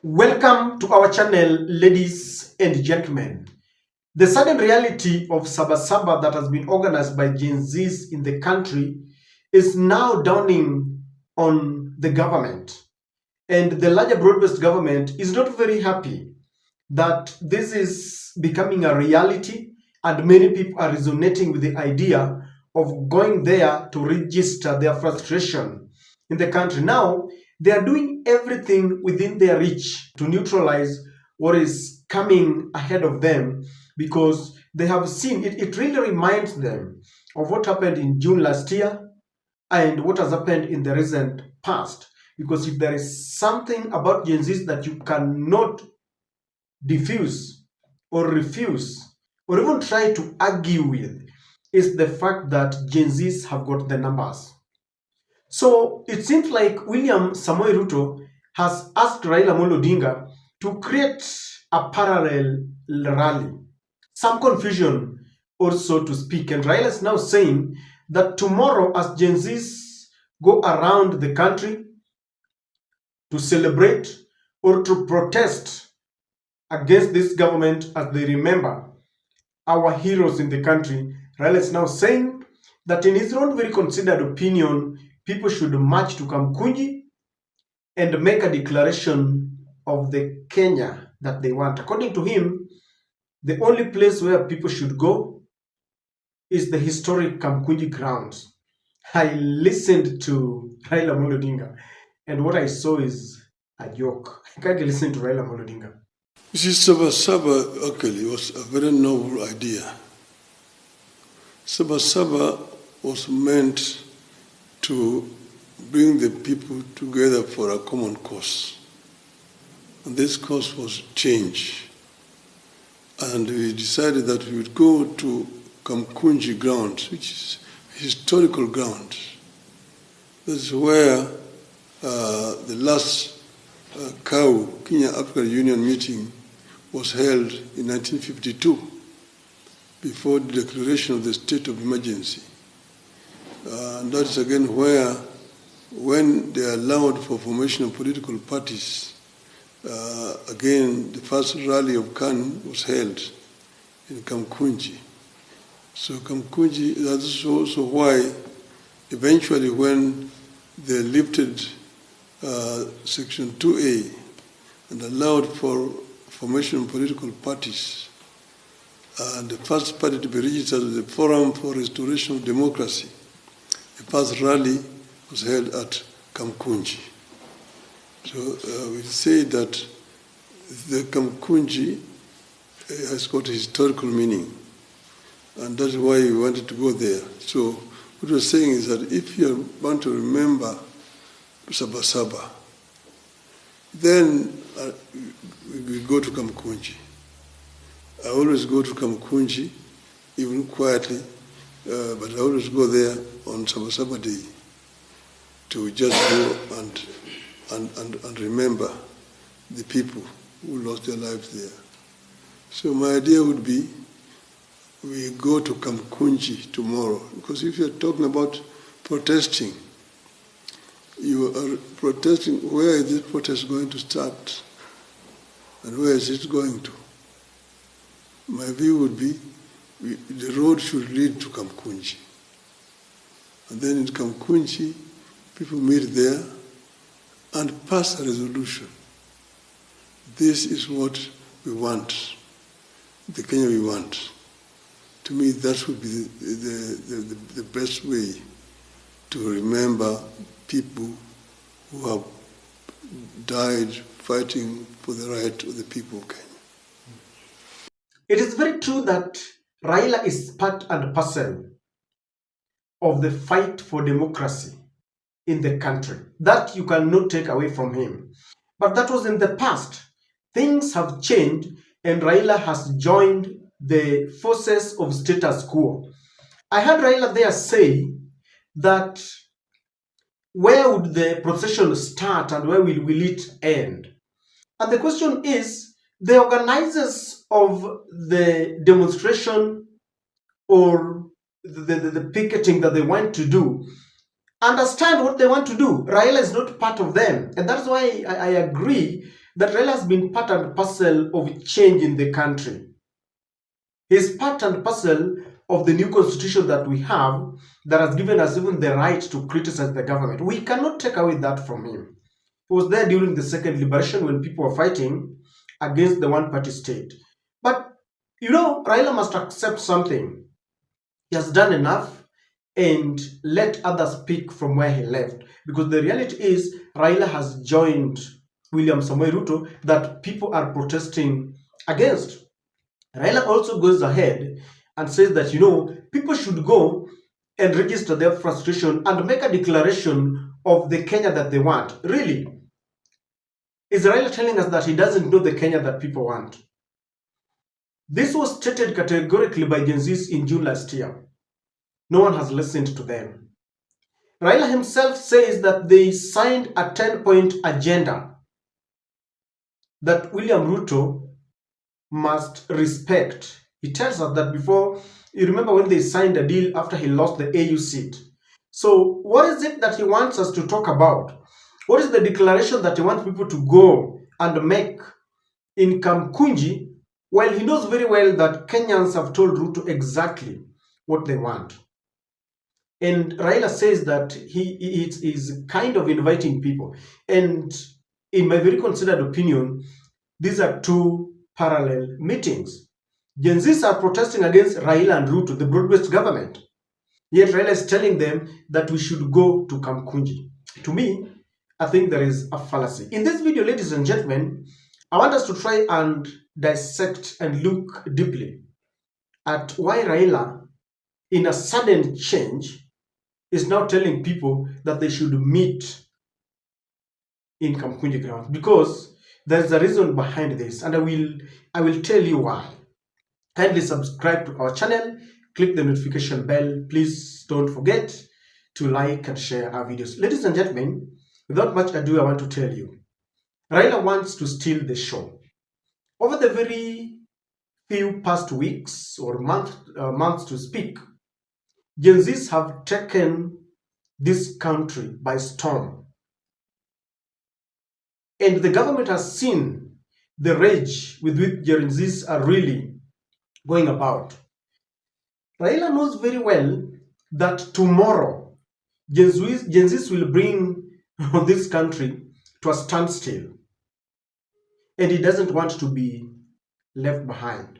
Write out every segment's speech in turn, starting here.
Welcome to our channel, ladies and gentlemen. The sudden reality of Saba Saba that has been organized by Gen Zs in the country is now dawning on the government. And the larger broad-based government is not very happy that this is becoming a reality, and many people are resonating with the idea of going there to register their frustration in the country. Now, they are doing everything within their reach to neutralize what is coming ahead of them because they have seen it really reminds them of what happened in June last year and what has happened in the recent past. Because if there is something about Gen Zs that you cannot diffuse or refuse or even try to argue with, is the fact that Gen Zs have got the numbers. So it seems like William Samoei Ruto has asked Raila Odinga to create a parallel rally. Some confusion also to speak, and Raila is now saying that tomorrow, as Gen Zs go around the country to celebrate or to protest against this government, as they remember our heroes in the country, Raila is now saying that in his own very considered opinion, people should march to Kamkunji and make a declaration of the Kenya that they want. According to him, the only place where people should go is the historic Kamkunji grounds. I listened to Raila Odinga, and what I saw is a joke. I can't listen to Raila Odinga. You see, Saba Saba actually was a very noble idea. Saba Saba was meant to bring the people together for a common cause. And this cause was change. And we decided that we would go to Kamkunji grounds, which is historical grounds. This is where the last Kenya African Union meeting was held in 1952, before the declaration of the state of emergency. And that is again where, when they allowed for formation of political parties, again, the first rally of KANU was held in Kamkunji. So Kamkunji, that's also why eventually when they lifted Section 2A and allowed for formation of political parties, and the first party to be registered as the Forum for Restoration of Democracy, the first rally was held at Kamkunji. So we say that the Kamkunji has got a historical meaning, and that's why we wanted to go there. So what we're saying is that if you want to remember Saba Saba, then we go to Kamkunji. I always go to Kamkunji, even quietly, but I always go there on Saba Saba Day to just go and remember the people who lost their lives there. So my idea would be we go to Kamkunji tomorrow, because if you're talking about protesting, you are protesting, where is this protest going to start? And where is it going to? My view would be the road should lead to Kamkunji. And then in Kamkunji, people meet there and pass a resolution. This is what we want, the Kenya we want. To me, that would be the best way to remember people who have died fighting for the right of the people of Kenya. It is very true that Raila is part and parcel of the fight for democracy in the country. That you cannot take away from him. But that was in the past. Things have changed, and Raila has joined the forces of status quo. I heard Raila there say that where would the procession start and where will it end? And the question is, the organizers of the demonstration or the picketing that they want to do understand what they want to do. Raila is not part of them. And that's why I agree that Raila has been part and parcel of change in the country. He's part and parcel of the new constitution that we have that has given us even the right to criticize the government. We cannot take away that from him. He was there during the second liberation when people were fighting against the one-party state. But, Raila must accept something. He has done enough and let others speak from where he left. Because the reality is, Raila has joined William Samoei Ruto that people are protesting against. Raila also goes ahead and says that, people should go and register their frustration and make a declaration of the Kenya that they want. Really? Is Raila telling us that he doesn't know the Kenya that people want? This was stated categorically by Gen Zs in June last year. No one has listened to them. Raila himself says that they signed a 10-point agenda that William Ruto must respect. He tells us that before, you remember when they signed a deal after he lost the AU seat. So what is it that he wants us to talk about? What is the declaration that he wants people to go and make in Kamkunji, while he knows very well that Kenyans have told Ruto exactly what they want? And Raila says that he is kind of inviting people. And in my very considered opinion, these are two parallel meetings. Gen Zs are protesting against Raila and Ruto, the broad-based government. Yet Raila is telling them that we should go to Kamkunji. To me, I think there is a fallacy. In this video, ladies and gentlemen, I want us to try and dissect and look deeply at why Raila, in a sudden change, is now telling people that they should meet in Kamkunji grounds, because there's a reason behind this, and I will tell you why. Kindly subscribe to our channel, click the notification bell. Please don't forget to like and share our videos. Ladies and gentlemen, without much ado, I want to tell you, Raila wants to steal the show. Over the very few past weeks or months to speak, Gen Zs have taken this country by storm. And the government has seen the rage with which Gen Zs are really going about. Raila knows very well that tomorrow Gen Zs will bring this country to a standstill. And he doesn't want to be left behind.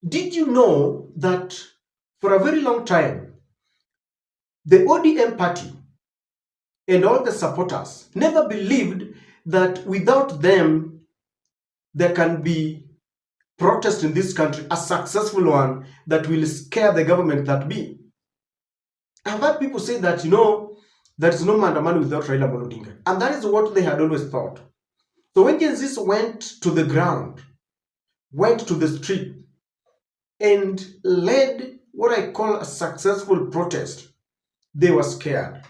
Did you know that for a very long time, the ODM party and all the supporters never believed that without them, there can be protest in this country, a successful one that will scare the government that be? I've heard people say that, there is no Maandamano without Raila Odinga. And that is what they had always thought. So when Gen Zs went to the ground, went to the street, and led what I call a successful protest, they were scared.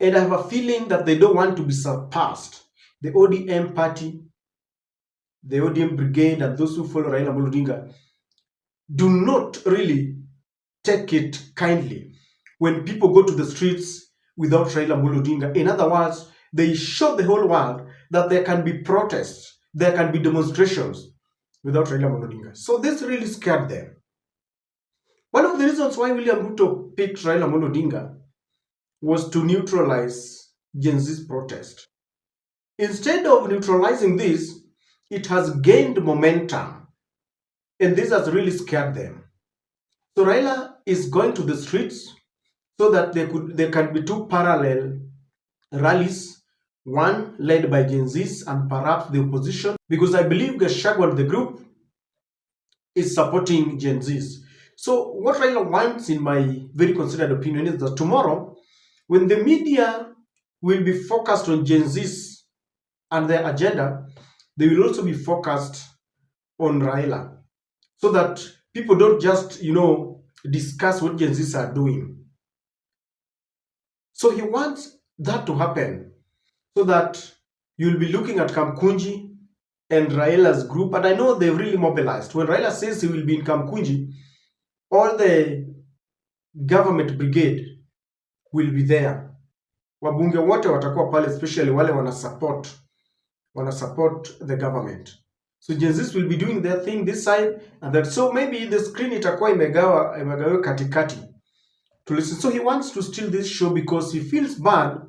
And I have a feeling that they don't want to be surpassed. The ODM party, the ODM brigade, and those who follow Raila Odinga do not really take it kindly when people go to the streets without Raila Odinga. In other words, they show the whole world that there can be protests, there can be demonstrations without Raila Odinga. So this really scared them. One of the reasons why William Ruto picked Raila Odinga was to neutralize Gen Z's protest. Instead of neutralizing this, it has gained momentum, and this has really scared them. So Raila is going to the streets so that there can be two parallel rallies, one led by Gen Zs and perhaps the opposition, because I believe Gachagua and the group is supporting Gen Zs. So what Raila wants, in my very considered opinion, is that tomorrow, when the media will be focused on Gen Zs and their agenda, they will also be focused on Raila, so that people don't just, discuss what Gen Zs are doing. So he wants that to happen, so that you'll be looking at Kamkunji and Raila's group, and I know they've really mobilized. When Raila says he will be in Kamkunji, all the government brigade will be there. wabunge wote watakuwa pale, especially wale wana support the government. So Gen Zs will be doing their thing this side and that. So maybe the screen itakuwa imegawa katikati to listen. So he wants to steal this show because he feels bad.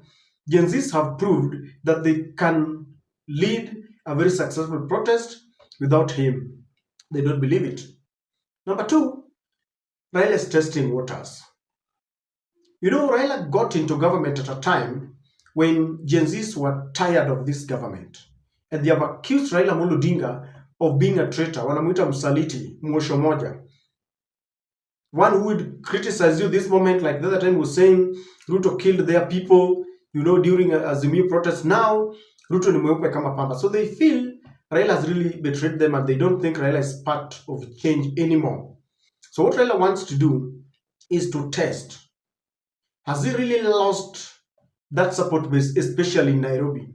Gen Zs have proved that they can lead a very successful protest without him. They don't believe it. Number two, Raila is testing waters. You know, Raila got into government at a time when Gen Zs were tired of this government. And they have accused Raila Odinga of being a traitor. Wanamuita msaliti, mwosho moja. One who would criticize you this moment, like the other time was saying Ruto killed their people, you know, during a Azimio protest. Now, Ruto ni mweupe kama pamba. So they feel Raila has really betrayed them and they don't think Raila is part of change anymore. So what Raila wants to do is to test. Has he really lost that support base, especially in Nairobi?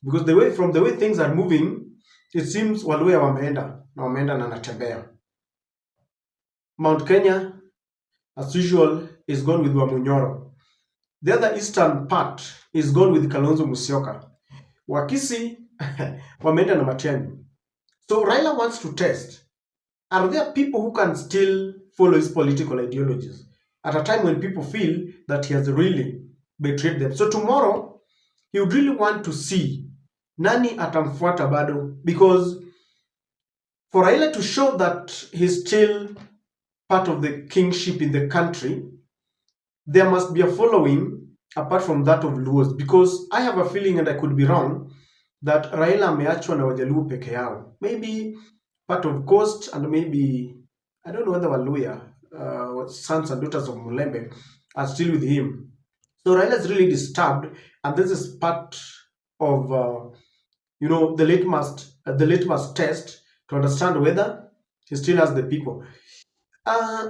Because from the way things are moving, it seems Waluya wameenda na natembea. Mount Kenya, as usual, is gone with Wamunyoro. The other eastern part is gone with Kalonzo Musyoka. Wakisi wameenda na Matiang'i. So Raila wants to test. Are there people who can still follow his political ideologies at a time when people feel that he has really betrayed them? So tomorrow, he would really want to see nani atamfuata bado, because for Raila to show that he's still part of the kingship in the country, there must be a following apart from that of Luos, because I have a feeling, and I could be wrong, that Raila ameachwa na Wajaluo peke yao. Maybe part of Coast and maybe, I don't know whether Waluya, sons and daughters of Mulembe are still with him. So Raila is really disturbed, and this is part of the litmus test to understand whether he still has the people.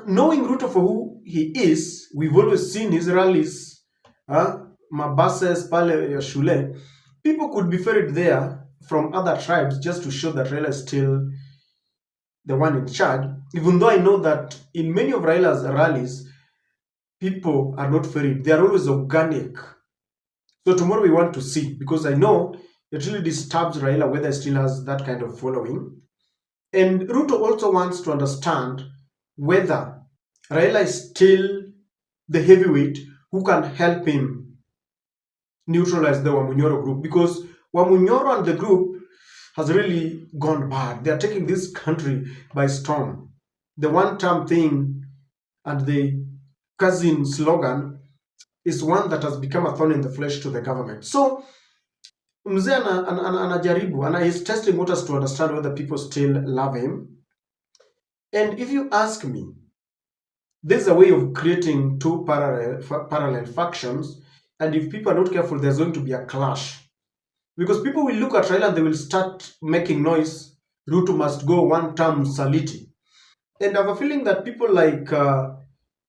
Knowing Ruto for who he is, we've always seen his rallies, mabuses pale ya shule. People could be ferried there from other tribes just to show that Raila is still the one in charge, even though I know that in many of Raila's rallies, people are not ferried. They are always organic. So tomorrow we want to see, because I know it really disturbs Raila whether he still has that kind of following. And Ruto also wants to understand whether Raila is still the heavyweight who can help him neutralize the Wamunyoro group, because Wamunyoro and the group has really gone bad. They are taking this country by storm. The one-term thing and the cousin slogan is one that has become a thorn in the flesh to the government. So mzee anajaribu and he's testing waters to understand whether people still love him. And if you ask me, there's a way of creating two parallel factions, and if people are not careful, there's going to be a clash. Because people will look at Raila and they will start making noise. Ruto must go one-term Saliti. And I have a feeling that people like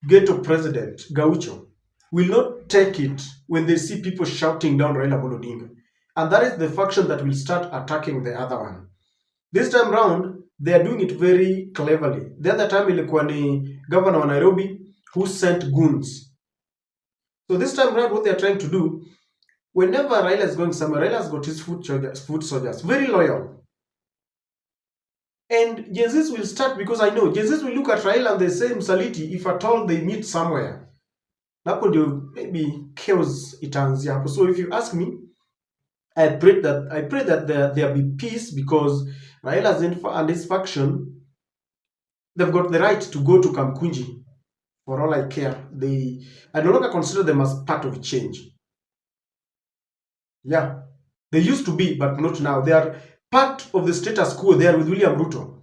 Ghetto President Gaucho will not take it when they see people shouting down Raila Odinga. And that is the faction that will start attacking the other one. This time round, they are doing it very cleverly. The other time ilikuwa ni governor wa Nairobi who sent goons. So this time round, what they are trying to do, whenever Raila is going somewhere, Raila has got his foot soldiers, very loyal. And Gen Zs will start, because I know Gen Zs will look at Raila and they say Msaliti if at all they meet somewhere. Napo ndio maybe chaos itaanzia hapo. So if you ask me, I pray that there be peace, because Raila and his faction, they've got the right to go to Kamkunji. For all I care, I no longer consider them as part of change. Yeah, they used to be, but not now. They are part of the status quo. They are with William Ruto.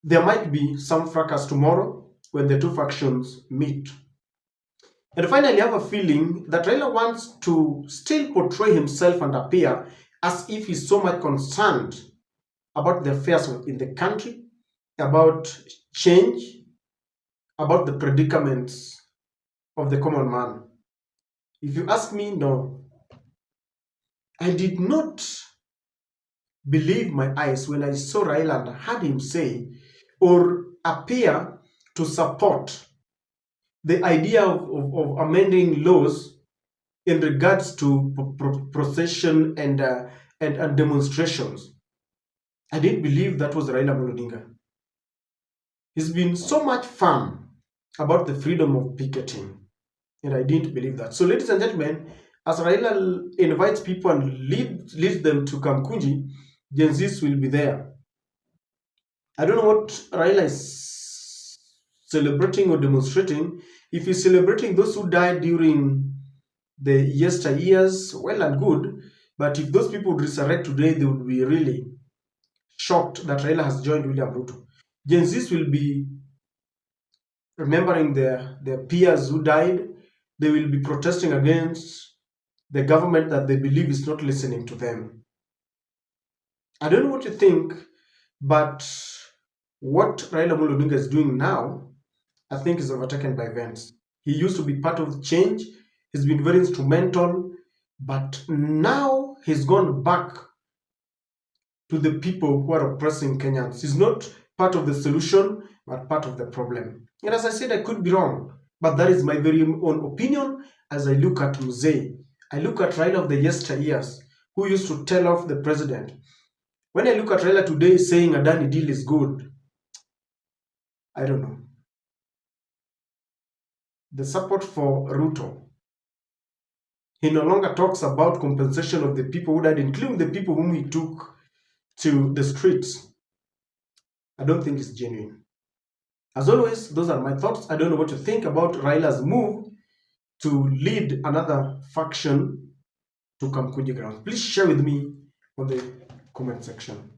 There might be some fracas tomorrow when the two factions meet. And finally, I have a feeling that Raila wants to still portray himself and appear as if he's so much concerned about the affairs in the country, about change, about the predicaments of the common man. If you ask me, no. I did not believe my eyes when I saw Raila and heard him say or appear to support the idea of amending laws in regards to procession and demonstrations. I didn't believe that was Raila Odinga. He's been so much firm about the freedom of picketing, and I didn't believe that. So, ladies and gentlemen, as Raila invites people and leads them to Kamkunji, Gen Zs will be there. I don't know what Raila is celebrating or demonstrating. If he's celebrating those who died during the yesteryears, well and good. But if those people would resurrect today, they would be really shocked that Raila has joined William Ruto. Gen Zs will be remembering their peers who died. They will be protesting against the government that they believe is not listening to them. I don't know what you think, but what Raila Odinga is doing now, I think, is overtaken by events. He used to be part of change. He's been very instrumental, but now he's gone back to the people who are oppressing Kenyans. He's not part of the solution, but part of the problem. And as I said, I could be wrong, but that is my very own opinion as I look at Mzee. I look at Raila of the yesteryears, who used to tell off the president. When I look at Raila today saying a Adani deal is good, I don't know. The support for Ruto. He no longer talks about compensation of the people who died, including the people whom he took to the streets. I don't think it's genuine. As always, those are my thoughts. I don't know what you think about Raila's move to lead another faction to Kamkunji ground. Please share with me on the comment section.